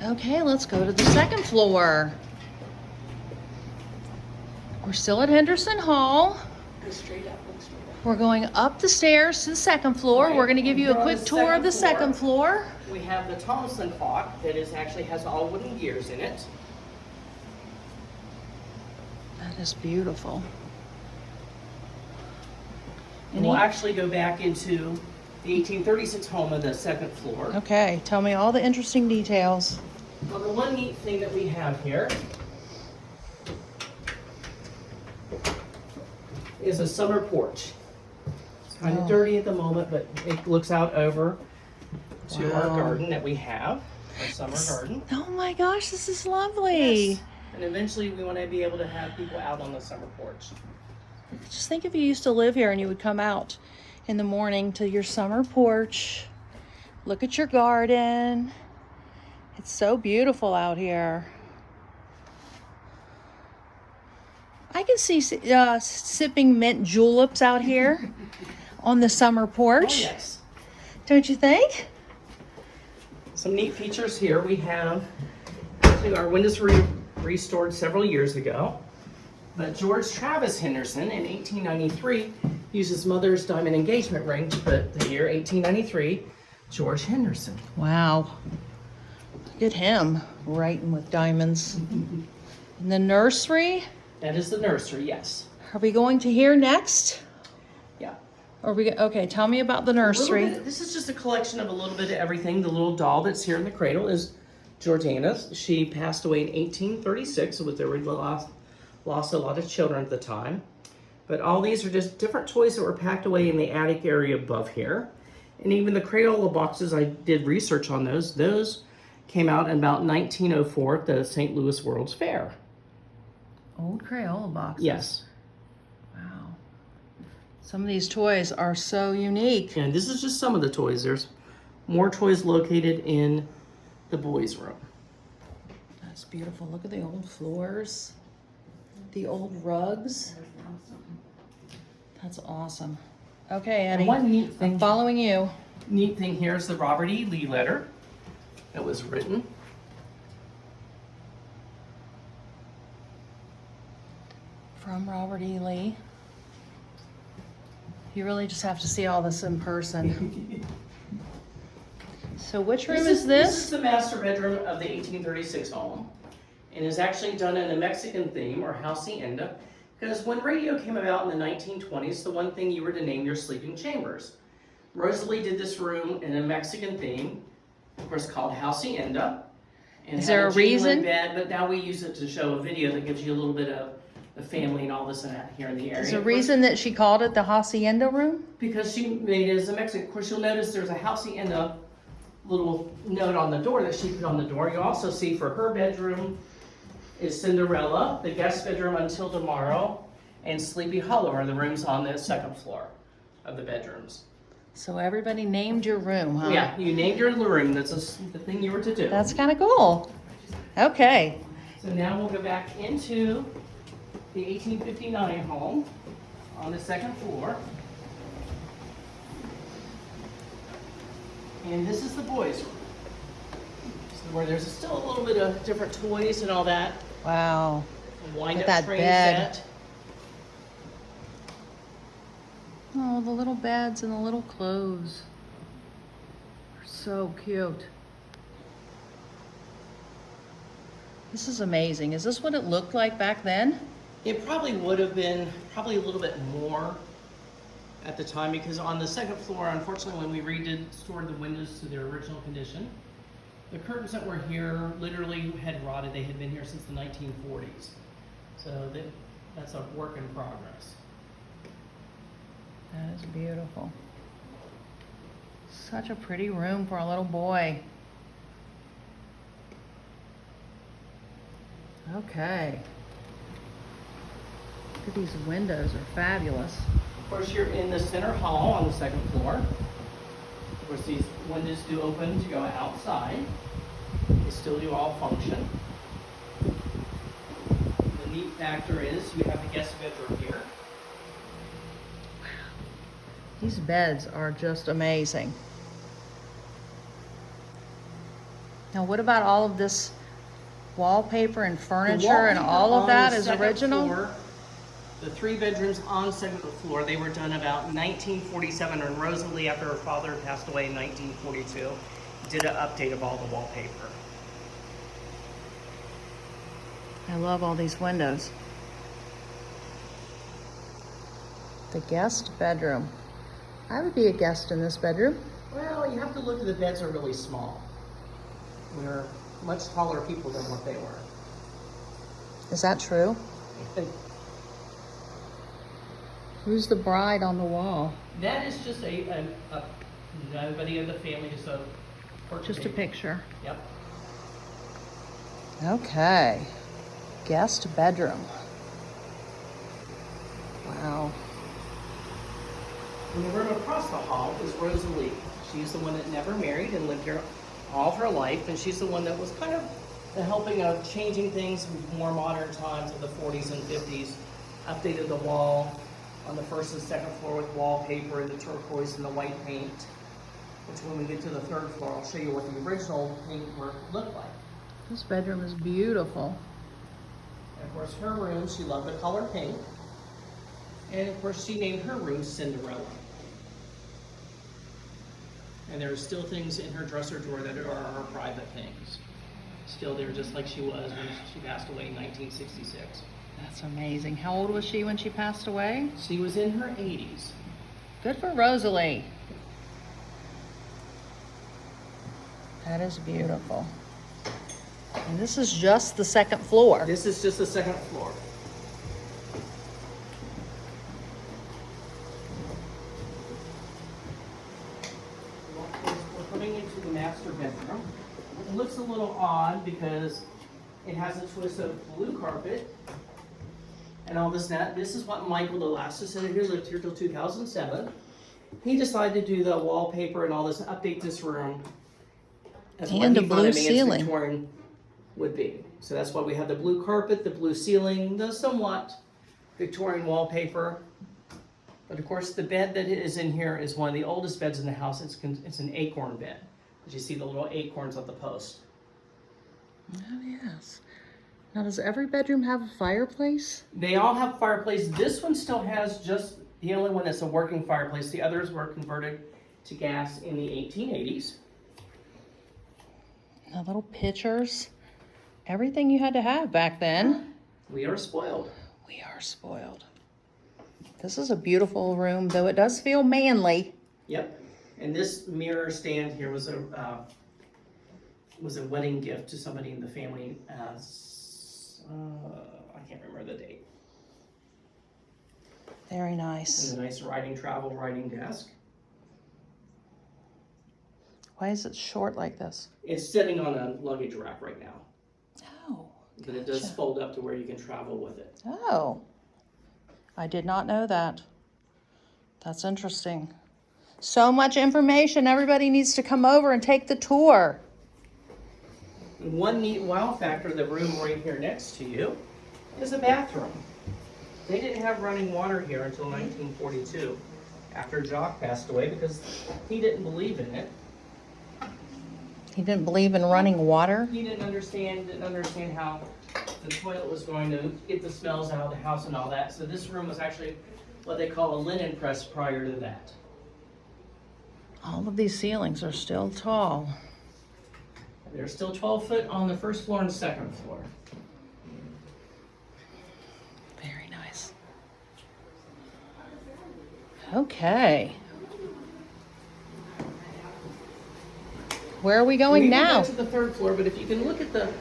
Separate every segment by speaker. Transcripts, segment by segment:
Speaker 1: Okay, let's go to the second floor. We're still at Henderson Hall.
Speaker 2: Go straight up, look straight up.
Speaker 1: We're going up the stairs to the second floor.
Speaker 2: Right.
Speaker 1: We're going to give you a
Speaker 2: We're on
Speaker 1: quick
Speaker 2: the
Speaker 1: tour of the second floor.
Speaker 2: We have the Thompson clock that actually has all wooden gears in it.
Speaker 1: That is beautiful.
Speaker 2: And we'll actually go back into the 1836 home of the second floor.
Speaker 1: Okay, tell me all the interesting details.
Speaker 2: Well, the one neat thing that we have here is a summer porch. It's kind of dirty at the moment, but it looks out over to our garden that we have, our summer garden.
Speaker 1: Oh my gosh, this is lovely.
Speaker 2: Yes. And eventually we want to be able to have people out on the summer porch.
Speaker 1: Just think if you used to live here and you would come out in the morning to your summer porch, look at your garden. It's so beautiful out here. I can see sipping mint juleps out here on the summer porch.
Speaker 2: Oh, yes.
Speaker 1: Don't you think?
Speaker 2: Some neat features here. We have, actually our windows were restored several years ago, but George Travis Henderson in 1893 used his mother's diamond engagement ring to put the year 1893, George Henderson.
Speaker 1: Wow. Look at him writing with diamonds. In the nursery.
Speaker 2: That is the nursery, yes.
Speaker 1: Are we going to here next?
Speaker 2: Yeah.
Speaker 1: Are we okay? Tell me about the nursery.
Speaker 2: This is just a collection of a little bit of everything. The little doll that's here in the cradle is Georgiana's. She passed away in 1836. It was there. We lost a lot of children at the time. But all these are just different toys that were packed away in the attic area above here. And even the Crayola boxes, I did research on those. Those came out in about 1904 at the St. Louis World's Fair.
Speaker 1: Old Crayola boxes.
Speaker 2: Yes.
Speaker 1: Wow. Some of these toys are so unique.
Speaker 2: And this is just some of the toys. There's more toys located in the boys' room.
Speaker 1: That's beautiful. Look at the old floors. The old rugs. That's awesome. Okay, Eddie.
Speaker 2: And one neat thing,
Speaker 1: I'm following you.
Speaker 2: Neat thing here is the Robert E. Lee letter that was written.
Speaker 1: From Robert E. Lee. You really just have to see all this in person. So which room is this?
Speaker 2: This is the master bedroom of the 1836 home, and is actually done in a Mexican theme, or hacienda, because when radio came about in the 1920s, the one thing you were to name your sleeping chambers. Rosalie did this room in a Mexican theme, of course called hacienda. And
Speaker 1: is there a reason?
Speaker 2: Bed, but now we use it to show a video that gives you a little bit of the family and all this and that here in the area.
Speaker 1: Is there a reason that she called it the hacienda room?
Speaker 2: Because she made it as a Mexican. Of course, you'll notice there's a hacienda little note on the door that she put on the door. You also see for her bedroom is Cinderella, the guest bedroom until tomorrow, and Sleepy Hollow are the rooms on the second floor of the bedrooms.
Speaker 1: So everybody named your room, huh?
Speaker 2: Yeah, you named your room. That's the thing you were to do.
Speaker 1: That's kind of cool. Okay.
Speaker 2: So now we'll go back into the 1859 home on the second floor. And this is the boys' room. So where there's still a little bit of different toys and all that.
Speaker 1: Wow.
Speaker 2: Wind
Speaker 1: Look
Speaker 2: up
Speaker 1: at that
Speaker 2: train
Speaker 1: bed.
Speaker 2: set.
Speaker 1: Oh, the little beds and the little clothes. They're so cute. This is amazing. Is this what it looked like back then?
Speaker 2: It probably would have been a little bit more at the time, because on the second floor, unfortunately, when we restored the windows to their original condition, the curtains that were here literally had rotted. They had been here since the 1940s. So that's a work in progress.
Speaker 1: That is beautiful. Such a pretty room for a little boy. Okay. Look at these windows, are fabulous.
Speaker 2: Of course, you're in the center hall on the second floor. Of course, these windows do open to go outside. They still do all function. The neat factor is you have the guest bedroom here.
Speaker 1: These beds are just amazing. Now, what about all of this wallpaper and
Speaker 2: The
Speaker 1: furniture and
Speaker 2: wallpaper
Speaker 1: all of
Speaker 2: on
Speaker 1: that
Speaker 2: the
Speaker 1: is
Speaker 2: second
Speaker 1: original?
Speaker 2: floor, the 3 bedrooms on second floor, they were done about 1947, and Rosalie, after her father passed away in 1942, did an update of all the wallpaper.
Speaker 1: I love all these windows. The guest bedroom. I would be a guest in this bedroom.
Speaker 2: Well, you have to look at the beds are really small. We're much taller people than what they were.
Speaker 1: Is that true? Who's the bride on the wall?
Speaker 2: That is just nobody in the family, just a portrait.
Speaker 1: Just a picture.
Speaker 2: Yep.
Speaker 1: Okay. Guest bedroom. Wow.
Speaker 2: And the room across the hall is Rosalie. She's the one that never married and lived here all of her life, and she's the one that was kind of the helping of changing things with more modern times of the 40s and 50s. Updated the wall on the first and second floor with wallpaper and the turquoise and the white paint. Which when we get to the third floor, I'll show you what the original paintwork looked like.
Speaker 1: This bedroom is beautiful.
Speaker 2: And of course, her room, she loved the color pink. And of course, she named her room Cinderella. And there are still things in her dresser drawer that are her private things. Still there, just like she was when she passed away in 1966.
Speaker 1: That's amazing. How old was she when she passed away?
Speaker 2: She was in her 80s.
Speaker 1: Good for Rosalie. That is beautiful. And this is just the second floor.
Speaker 2: This is just the second floor. We're coming into the master bedroom. It looks a little odd because it has a twist of blue carpet and all this and that. This is what Michael, the last descendant here, lived here till 2007. He decided to do the wallpaper and all this, update this room as what
Speaker 1: And
Speaker 2: he
Speaker 1: a
Speaker 2: thought
Speaker 1: blue
Speaker 2: a man's
Speaker 1: ceiling.
Speaker 2: Victorian would be. So that's why we have the blue carpet, the blue ceiling, the somewhat Victorian wallpaper. But of course, the bed that is in here is one of the oldest beds in the house. It's an acorn bed. As you see the little acorns on the post.
Speaker 1: Oh, yes. Now, does every bedroom have a fireplace?
Speaker 2: They all have fireplace. This one still has just the only one that's a working fireplace. The others were converted to gas in the 1880s.
Speaker 1: The little pictures. Everything you had to have back then.
Speaker 2: We are spoiled.
Speaker 1: We are spoiled. This is a beautiful room, though it does feel manly.
Speaker 2: Yep. And this mirror stand here was a wedding gift to somebody in the family. I can't remember the date.
Speaker 1: Very nice.
Speaker 2: And a nice travel writing desk.
Speaker 1: Why is it short like this?
Speaker 2: It's sitting on a luggage rack right now.
Speaker 1: Oh.
Speaker 2: But it does
Speaker 1: Gotcha.
Speaker 2: fold up to where you can travel with it.
Speaker 1: Oh. I did not know that. That's interesting. So much information. Everybody needs to come over and take the tour.
Speaker 2: And one neat wow factor, the room right here next to you, is a bathroom. They didn't have running water here until 1942, after Jock passed away, because he didn't believe in it.
Speaker 1: He didn't believe in running water?
Speaker 2: He didn't understand how the toilet was going to get the smells out of the house and all that. So this room was actually what they call a linen press prior to that.
Speaker 1: All of these ceilings are still tall.
Speaker 2: They're still 12 foot on the first floor and second floor.
Speaker 1: Very nice. Okay. Where are we going now?
Speaker 2: We can go to the third floor, but if you can look at the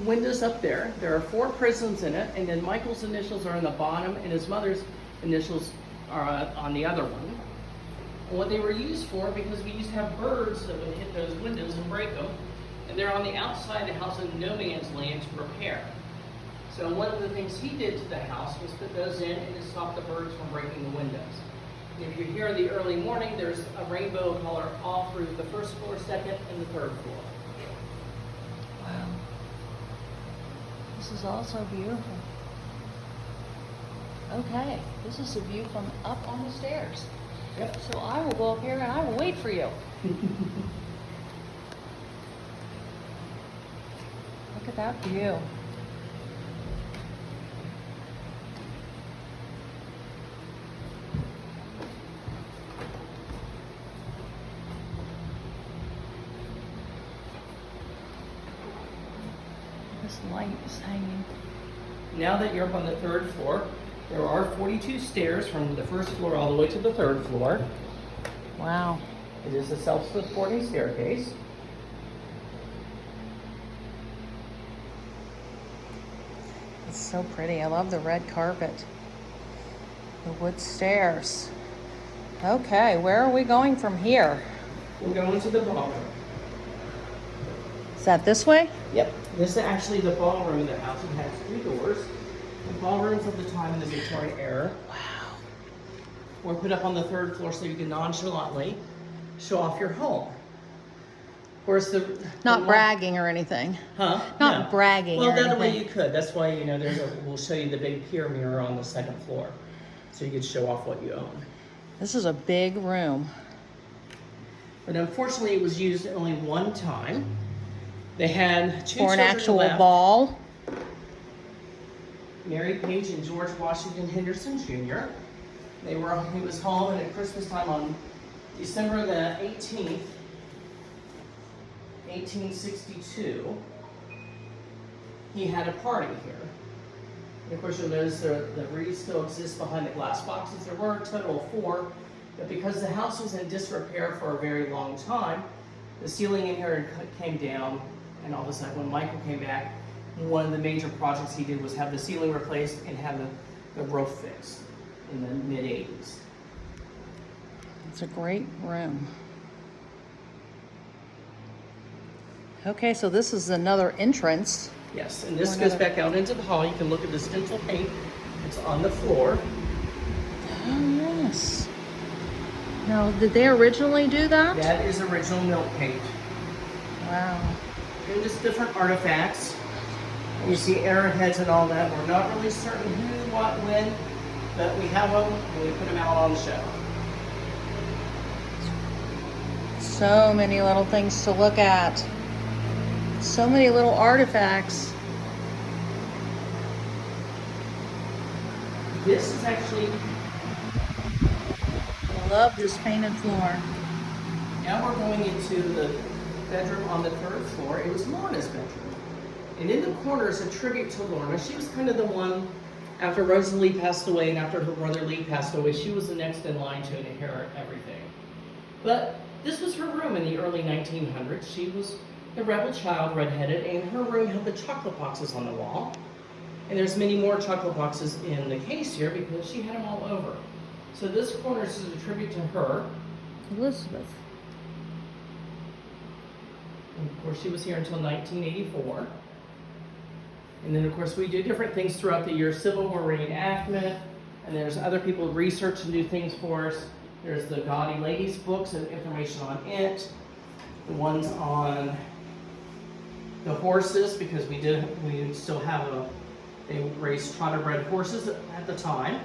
Speaker 2: windows up there, there are 4 prisms in it, and then Michael's initials are on the bottom, and his mother's initials are on the other one. And what they were used for, because we used to have birds that would hit those windows and break them, and they're on the outside of the house in no man's land to repair. So one of the things he did to the house was put those in and to stop the birds from breaking the windows. And if you're here in the early morning, there's a rainbow color all through the first floor, second, and the third floor.
Speaker 1: Wow. This is also beautiful. Okay, this is a view from up on the stairs.
Speaker 2: Yep.
Speaker 1: So I will go up here and I will wait for you. Look at that view. This light is hanging.
Speaker 2: Now that you're up on the 3rd floor, there are 42 stairs from the 1st floor all the way to the 3rd floor.
Speaker 1: Wow.
Speaker 2: It is a self-supporting staircase.
Speaker 1: It's so pretty. I love the red carpet. The wood stairs. Okay, where are we going from here?
Speaker 2: We'll go into the ballroom.
Speaker 1: Is that this way?
Speaker 2: Yep. This is actually the ballroom in the house. It has 3 doors. The ballrooms of the time in the Victorian era
Speaker 1: Wow.
Speaker 2: were put up on the 3rd floor so you can nonchalantly show off your home. Of course,
Speaker 1: Not bragging or anything.
Speaker 2: Huh?
Speaker 1: Not
Speaker 2: No.
Speaker 1: bragging
Speaker 2: Well,
Speaker 1: or
Speaker 2: that way
Speaker 1: anything.
Speaker 2: you could. That's why, you know, we'll show you the big pier mirror on the 2nd floor. So you could show off what you own.
Speaker 1: This is a big room.
Speaker 2: But unfortunately, it was used only one time. They had 2
Speaker 1: For an
Speaker 2: children
Speaker 1: actual
Speaker 2: left.
Speaker 1: ball.
Speaker 2: Mary Page and George Washington Henderson Jr. He was home at Christmas time on December the 18th, 1862. He had a party here. And of course, you'll notice the wreaths still exist behind the glass boxes. There were a total of 4, but because the house was in disrepair for a very long time, the ceiling in here came down, and all of a sudden, when Michael came back, one of the major projects he did was have the ceiling replaced and have the roof fixed in the mid-80s.
Speaker 1: It's a great room. Okay, so this is another entrance.
Speaker 2: Yes, and this goes back out into the hall. You can look at the stencil paint. It's on the floor.
Speaker 1: Oh, yes. Now, did they originally do that?
Speaker 2: That is original milk paint.
Speaker 1: Wow.
Speaker 2: And just different artifacts. You see arrowheads and all that. We're not really certain who, what, when, but we have them and we put them out on the show.
Speaker 1: So many little things to look at. So many little artifacts.
Speaker 2: This is actually,
Speaker 1: I love this painted floor.
Speaker 2: now we're going into the bedroom on the 3rd floor. It was Lorna's bedroom. And in the corner is a tribute to Lorna. She was kind of the one, after Rosalie passed away and after her brother Lee passed away, she was the next in line to inherit everything. But this was her room in the early 1900s. She was the rebel child, redheaded, and her room had the chocolate boxes on the wall. And there's many more chocolate boxes in the case here because she had them all over. So this corner is a tribute to her.
Speaker 1: Elizabeth.
Speaker 2: And of course, she was here until 1984. And then, of course, we do different things throughout the year. Civil War reenactment, and there's other people who research and do things for us. There's the Gaudy Ladies books and information on it. The ones on the horses, because we still have they raised trotter-bred horses at the time.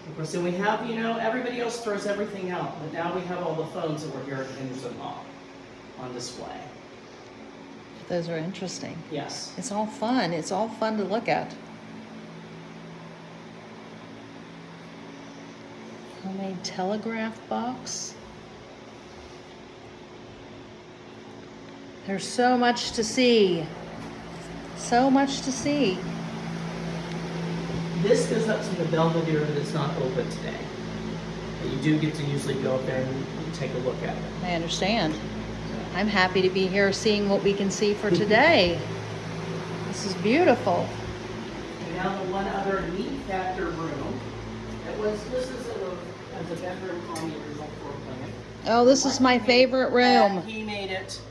Speaker 2: Of course, then we have, you know, everybody else throws everything out, but now we have all the phones that were here at Henderson Hall on display.
Speaker 1: Those are interesting.
Speaker 2: Yes.
Speaker 1: It's all fun. It's all fun to look at. Homemade telegraph box. There's so much to see. So much to see.
Speaker 2: This goes up to the Belvedere that is not open today. But you do get to usually go up there and take a look at it.
Speaker 1: I understand. I'm happy to be here seeing what we can see for today. This is beautiful.
Speaker 2: And now the one other neat factor room. This is as a bedroom on the original floor plan.
Speaker 1: Oh, this is my favorite room.
Speaker 2: He made it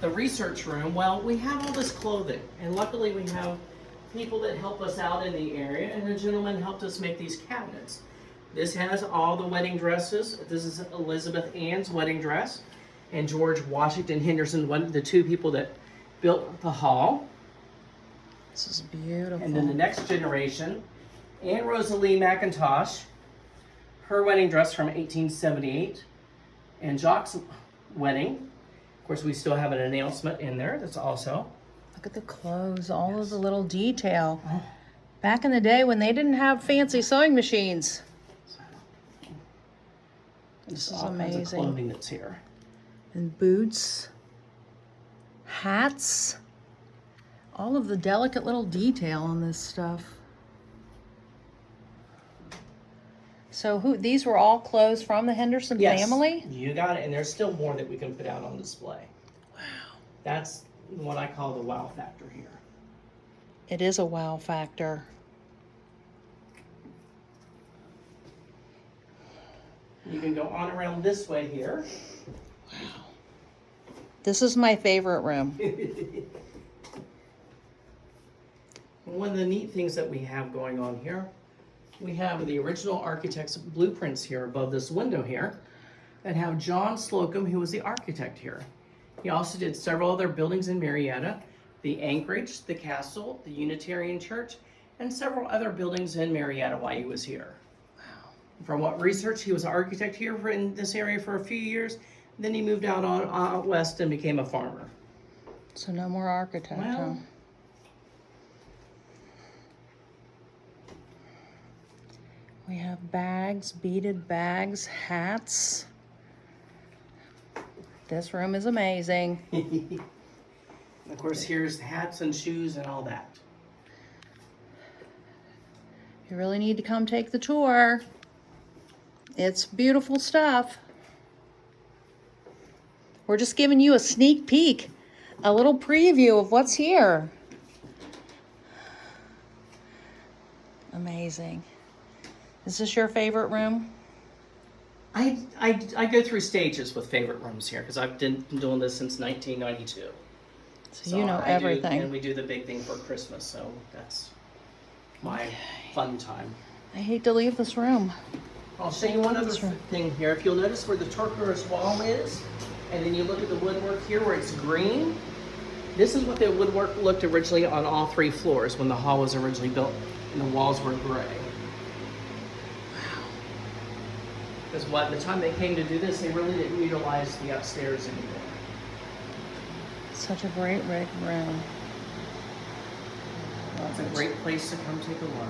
Speaker 2: the research room. Well, we have all this clothing, and luckily we have people that help us out in the area, and the gentleman helped us make these cabinets. This has all the wedding dresses. This is Elizabeth Ann's wedding dress, and George Washington Henderson, the 2 people that built the hall.
Speaker 1: This is beautiful.
Speaker 2: And then the next generation, Anne Rosalie McIntosh, her wedding dress from 1878, and Jock's wedding. Of course, we still have an announcement in there that's also
Speaker 1: Look at the clothes, all of the little detail.
Speaker 2: Oh.
Speaker 1: Back in the day when they didn't have fancy sewing machines. This is
Speaker 2: all kinds of
Speaker 1: amazing.
Speaker 2: clothing that's here.
Speaker 1: And boots, hats, all of the delicate little detail on this stuff. So these were all clothes from the Henderson family?
Speaker 2: You got it, and there's still more that we can put out on display.
Speaker 1: Wow.
Speaker 2: That's what I call the wow factor here.
Speaker 1: It is a wow factor.
Speaker 2: You can go on around this way here.
Speaker 1: Wow. This is my favorite room.
Speaker 2: One of the neat things that we have going on here, we have the original architect's blueprints here above this window here that have John Slocum, who was the architect here. He also did several other buildings in Marietta, the Anchorage, the Castle, the Unitarian Church, and several other buildings in Marietta while he was here.
Speaker 1: Wow.
Speaker 2: From what research, he was an architect here in this area for a few years. Then he moved out west and became a farmer.
Speaker 1: So no more architect, huh?
Speaker 2: Well,
Speaker 1: We have bags, beaded bags, hats. This room is amazing.
Speaker 2: of course, here's hats and shoes and all that.
Speaker 1: You really need to come take the tour. It's beautiful stuff. We're just giving you a sneak peek, a little preview of what's here. Amazing. Is this your favorite room?
Speaker 2: I go through stages with favorite rooms here because I've been doing this since 1992.
Speaker 1: So you know everything.
Speaker 2: And we do the big thing for Christmas, so that's my fun time.
Speaker 1: I hate to leave this room.
Speaker 2: I'll show you one other thing here. If you'll notice where the turquoise wall is, and then you look at the woodwork here where it's green, this is what the woodwork looked originally on all 3 floors when the hall was originally built and the walls were gray. Because by the time they came to do this, they really didn't utilize the upstairs anymore.
Speaker 1: Such a great rig room.
Speaker 2: It's a great place to come take a look.